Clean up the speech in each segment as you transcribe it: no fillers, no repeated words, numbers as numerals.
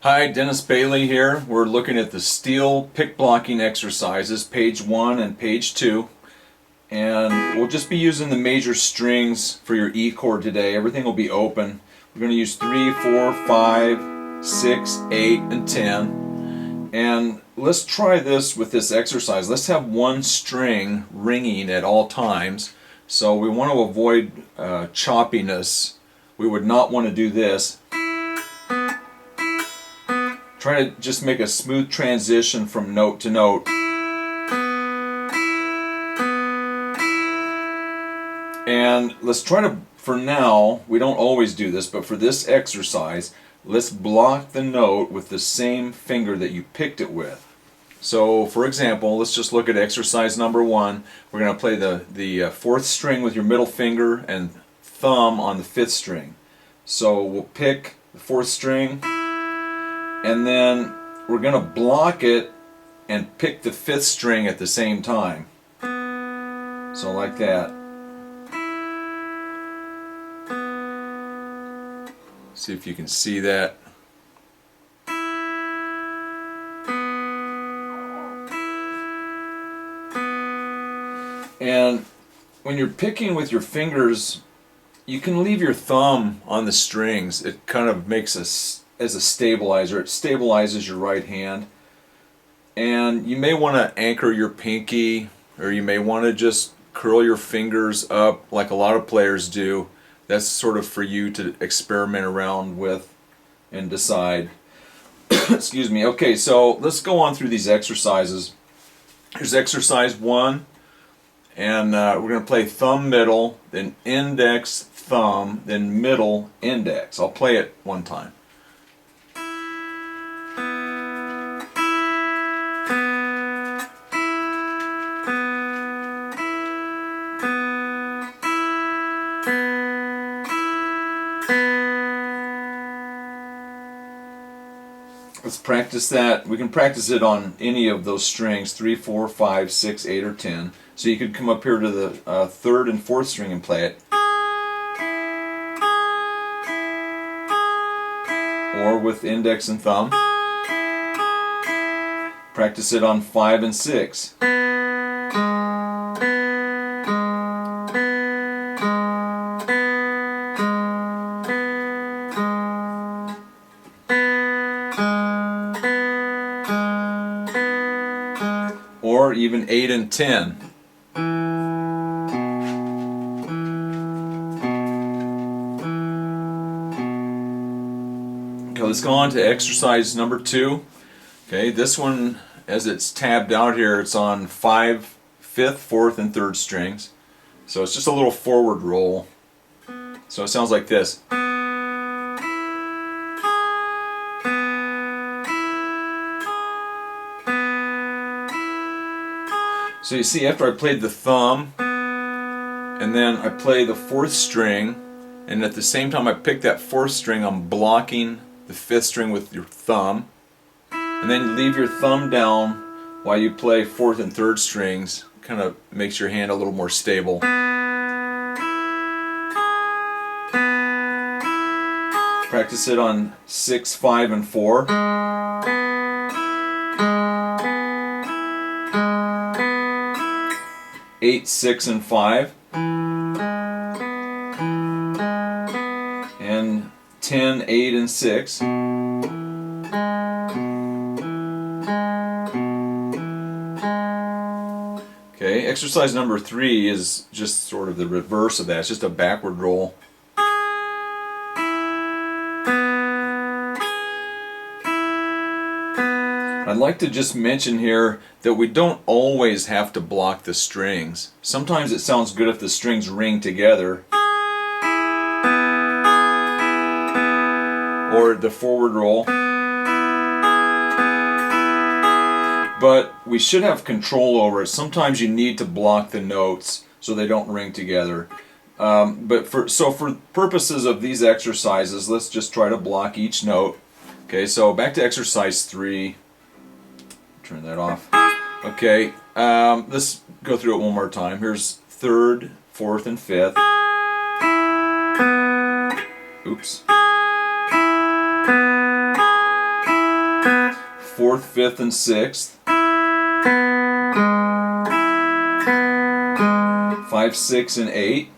Hi, Dennis Bailey here. We're looking at the steel pick blocking exercises, page 1 and page 2. And we'll just be using the major strings for your E chord today. Everything will be open. We're going to use 3, 4, 5, 6, 8, and 10. And let's try this with this exercise. Let's have one string ringing at all times. So we want to avoid choppiness. We would not want to do this. Try to just make a smooth transition from note to note. And let's try to, for now, we don't always do this, but for this exercise, let's block the note with the same finger that you picked it with. So, for example, let's just look at exercise number 1. We're going to play the 4th string with your middle finger and thumb on the 5th string. So we'll pick the 4th string, and then we're going to block it and pick the 5th string at the same time. So like that. See if you can see that. And when you're picking with your fingers, you can leave your thumb on the strings. It kind of makes as a stabilizer. It stabilizes your right hand. And you may want to anchor your pinky, or you may want to just curl your fingers up like a lot of players do. That's sort of for you to experiment around with and decide. Excuse me. Okay, so let's go on through these exercises. Here's exercise 1, and we're going to play thumb middle, then index thumb, then middle index. I'll play it one time. Let's practice that. We can practice it on any of those strings, 3, 4, 5, 6, 8, or 10. So you could come up here to the 3rd and 4th string and play it. Or with index and thumb. Practice it on 5 and 6. Or even 8 and 10. Okay, let's go on to exercise number 2. Okay, this one, as it's tabbed out here, it's on 5, 5th, 4th, and 3rd strings. So it's just a little forward roll. So it sounds like this. So you see, after I played the thumb, and then I play the 4th string, and at the same time I pick that 4th string, I'm blocking the 5th string with your thumb, and then you leave your thumb down while you play 4th and 3rd strings. Kind of makes your hand a little more stable. Practice it on 6, 5, and 4. 8, 6, and 5, and 10, 8, and 6. Okay, exercise number 3 is just sort of the reverse of that. It's just a backward roll. I'd like to just mention here that we don't always have to block the strings. Sometimes it sounds good if the strings ring together, or the forward roll. But we should have control over it. Sometimes you need to block the notes so they don't ring together. But for purposes of these exercises, let's just try to block each note. Okay, so back to exercise 3. Turn that off. Okay, let's go through it one more time. Here's 3rd, 4th, and 5th. Oops. 4th, 5th, and 6th. 5, 6, and 8.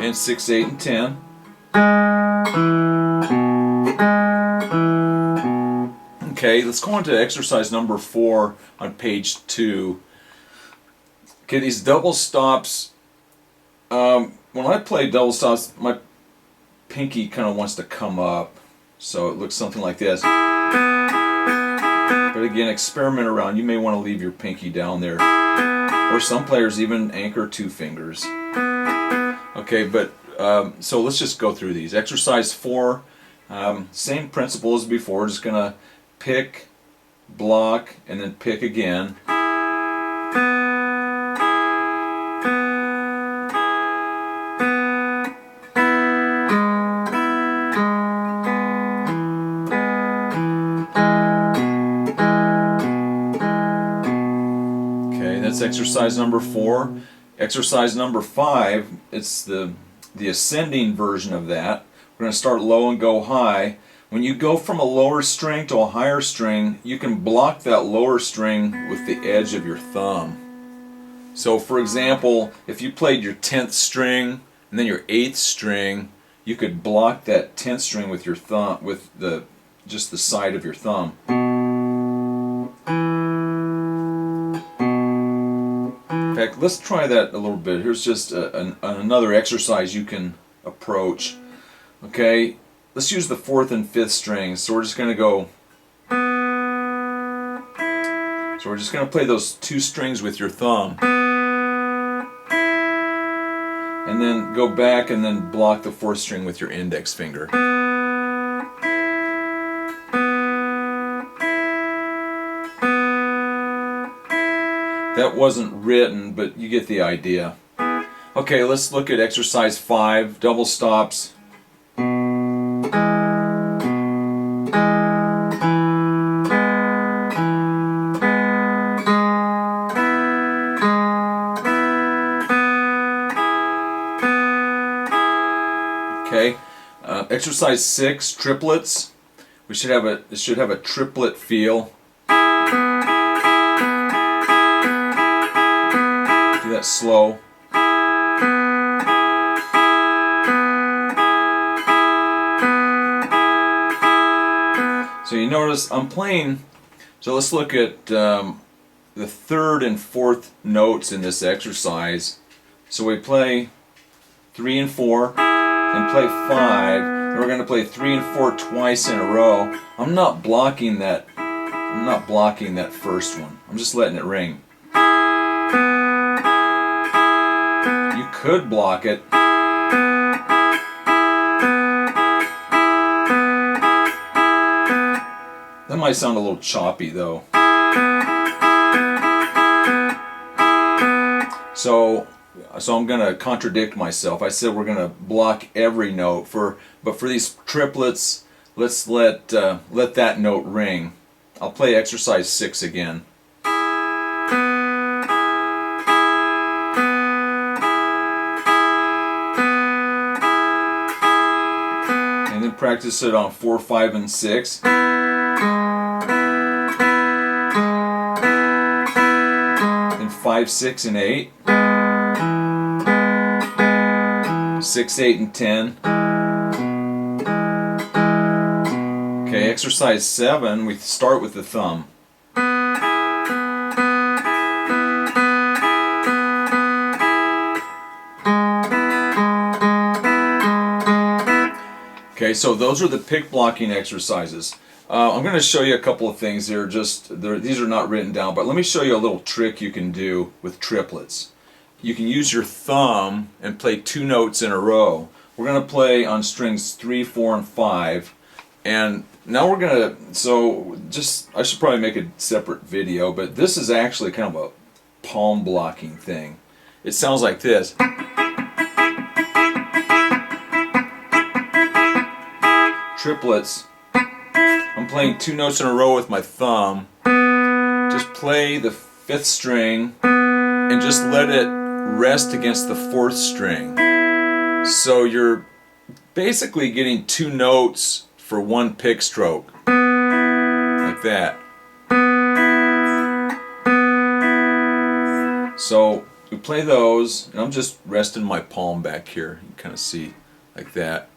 And 6, 8, and 10. Okay, let's go on to exercise number 4 on page 2. Okay, these double stops, when I play double stops, my pinky kind of wants to come up. So it looks something like this. But again, experiment around. You may want to leave your pinky down there. Or some players even anchor 2 fingers. Okay, but so let's just go through these. Exercise 4, same principle as before. Just going to pick, block, and then pick again. Okay, that's exercise number 4. Exercise number 5, it's the ascending version of that. We're going to start low and go high. When you go from a lower string to a higher string, you can block that lower string with the edge of your thumb. So for example, if you played your 10th string and then your 8th string, you could block that 10th string with your thumb, with just the side of your thumb. In fact, let's try that a little bit. Here's just another exercise you can approach. Okay, let's use the 4th and 5th strings. So we're just going to go. So we're just going to play those 2 strings with your thumb. And then go back and then block the 4th string with your index finger. That wasn't written, but you get the idea. Okay, let's look at exercise 5, double stops. Okay, exercise 6, triplets. It should have a triplet feel. Do that slow. So you notice I'm playing. So let's look at the 3rd and 4th notes in this exercise. So we play 3 and 4. And play 5, and we're going to play 3 and 4 twice in a row. I'm not blocking that first one. I'm just letting it ring. You could block it. That might sound a little choppy though. So I'm going to contradict myself. I said we're going to block every note, but for these triplets, let's let that note ring. I'll play exercise 6 again. And then practice it on 4, 5, and 6. Then 5, 6, and 8. 6, 8, and 10. Okay, exercise 7, we start with the thumb. Okay, so those are the pick blocking exercises. I'm going to show you a couple of things. These are not written down, but let me show you a little trick you can do with triplets. You can use your thumb and play 2 notes in a row. We're going to play on strings 3, 4, and 5. And now we're going to, I should probably make a separate video, but this is actually kind of a palm blocking thing. It sounds like this. Triplets. I'm playing 2 notes in a row with my thumb. Just play the 5th string and just let it rest against the 4th string. So you're basically getting 2 notes for 1 pick stroke, like that. So we play those, and I'm just resting my palm back here. You can kind of see like that.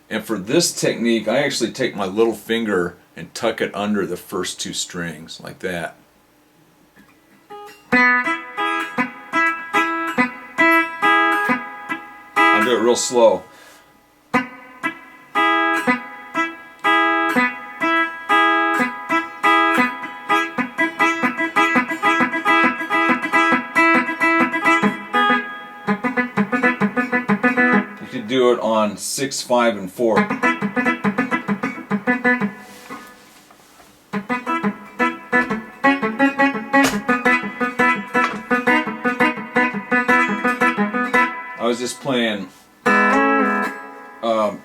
And for this technique, I actually take my little finger and tuck it under the first 2 strings, like that. I'll do it real slow. You could do it on 6, 5, and 4. I was just playing,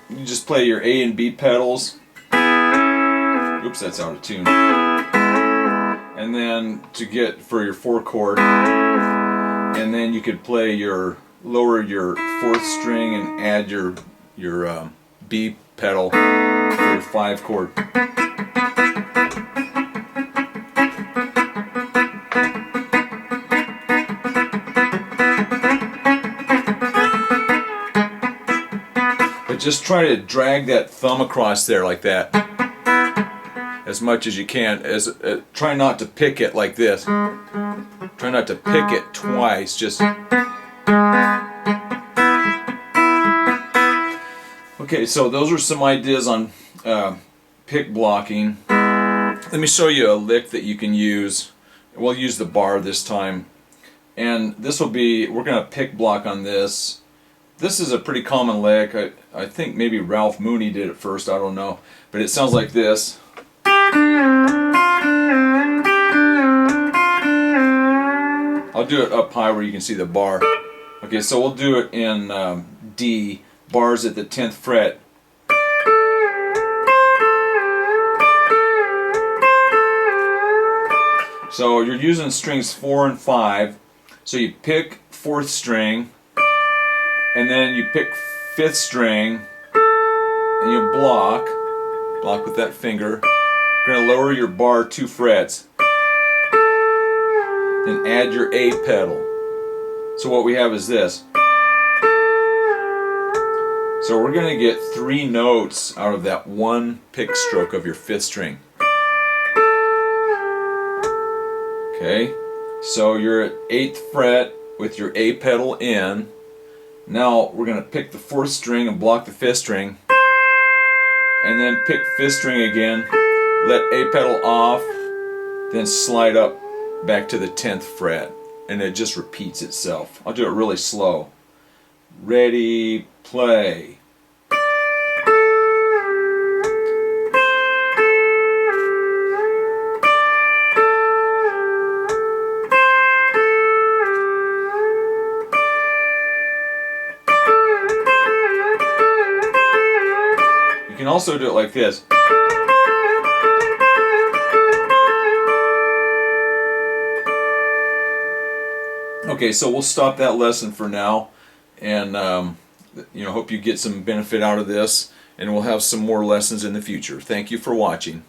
you just play your A and B pedals. Oops, that's out of tune. And then to get for your 4 chord, and then you could play lower your 4th string and add your B pedal for your 5 chord. But just try to drag that thumb across there like that as much as you can. Try not to pick it like this. Try not to pick it twice. Just okay. So those are some ideas on pick blocking. Let me show you a lick that you can use. We'll use the bar this time, and this will be. We're going to pick block on this. This is a pretty common lick. I think maybe Ralph Mooney did it first. I don't know, but it sounds like this. I'll do it up high where you can see the bar. Okay, so we'll do it in D, bars at the 10th fret. So you're using strings 4 and 5. So you pick 4th string, and then you pick 5th string, and you block with that finger. You're going to lower your bar 2 frets. Then add your A pedal. So what we have is this. So we're going to get 3 notes out of that 1 pick stroke of your 5th string. Okay, so you're at 8th fret with your A pedal in. Now we're going to pick the 4th string and block the 5th string. And then pick 5th string again, let A pedal off, then slide up back to the 10th fret, and it just repeats itself. I'll do it really slow. Ready, play. You can also do it like this. Okay, so we'll stop that lesson for now, and hope you get some benefit out of this, and we'll have some more lessons in the future. Thank you for watching.